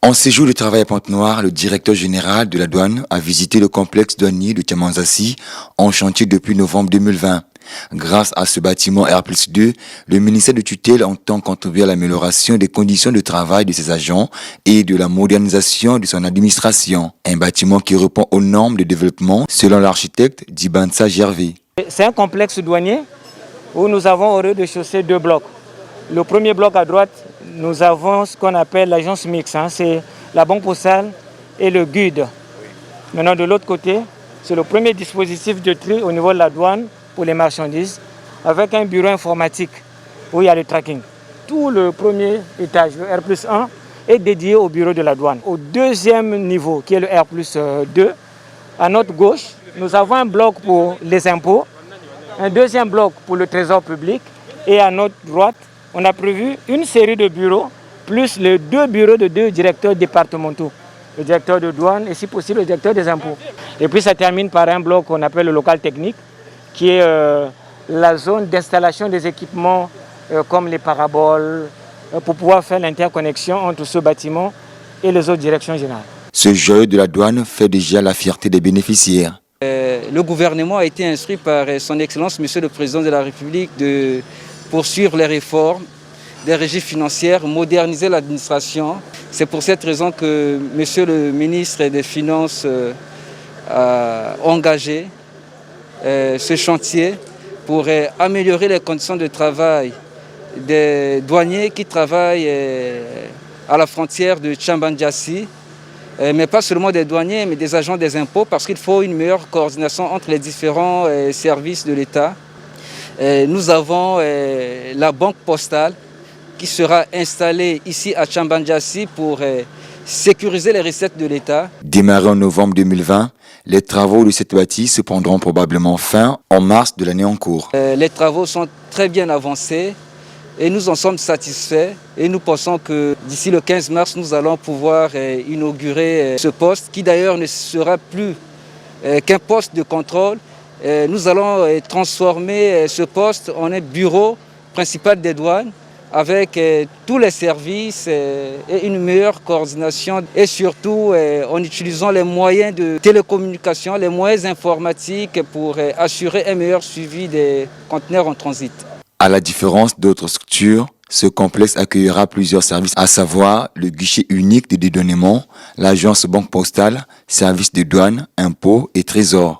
En séjour de travail à Pointe-Noire, le directeur général de la douane a visité le complexe douanier de Tiamanzassi en chantier depuis novembre 2020. Grâce à ce bâtiment R+2, le ministère de tutelle entend contribuer à l'amélioration des conditions de travail de ses agents et de la modernisation de son administration. Un bâtiment qui répond aux normes de développement selon l'architecte Dibansa Gervais. C'est un complexe douanier où nous avons au rez-de-chaussée deux blocs. Le premier bloc à droite, nous avons ce qu'on appelle l'agence mixte, c'est la banque postale et le GUD. Maintenant, de l'autre côté, c'est le premier dispositif de tri au niveau de la douane pour les marchandises, avec un bureau informatique où il y a le tracking. Tout le premier étage, le R+1, est dédié au bureau de la douane. Au deuxième niveau, qui est le R+2, à notre gauche, nous avons un bloc pour les impôts, un deuxième bloc pour le trésor public, et à notre droite, on a prévu une série de bureaux, plus les deux bureaux de deux directeurs départementaux. Le directeur de douane et si possible le directeur des impôts. Et puis ça termine par un bloc qu'on appelle le local technique, qui est la zone d'installation des équipements comme les paraboles, pour pouvoir faire l'interconnexion entre ce bâtiment et les autres directions générales. Ce joyau de la douane fait déjà la fierté des bénéficiaires. Le gouvernement a été instruit par son Excellence, Monsieur le Président de la République, de poursuivre les réformes des régies financières, moderniser l'administration. C'est pour cette raison que Monsieur le ministre des Finances a engagé ce chantier pour améliorer les conditions de travail des douaniers qui travaillent à la frontière de Tiamanzassi, mais pas seulement des douaniers, mais des agents des impôts, parce qu'il faut une meilleure coordination entre les différents services de l'État. Nous avons la banque postale qui sera installée ici à Tiamanzassi pour sécuriser les recettes de l'État. Démarré en novembre 2020, les travaux de cette bâtisse se prendront probablement fin en mars de l'année en cours. Les travaux sont très bien avancés et nous en sommes satisfaits. Et nous pensons que d'ici le 15 mars, nous allons pouvoir inaugurer ce poste qui d'ailleurs ne sera plus qu'un poste de contrôle. Nous allons transformer ce poste en un bureau principal des douanes avec tous les services et une meilleure coordination et surtout en utilisant les moyens de télécommunication, les moyens informatiques pour assurer un meilleur suivi des conteneurs en transit. À la différence d'autres structures, ce complexe accueillera plusieurs services, à savoir le guichet unique de dédouanement, l'agence banque postale, services de douane, impôts et trésors.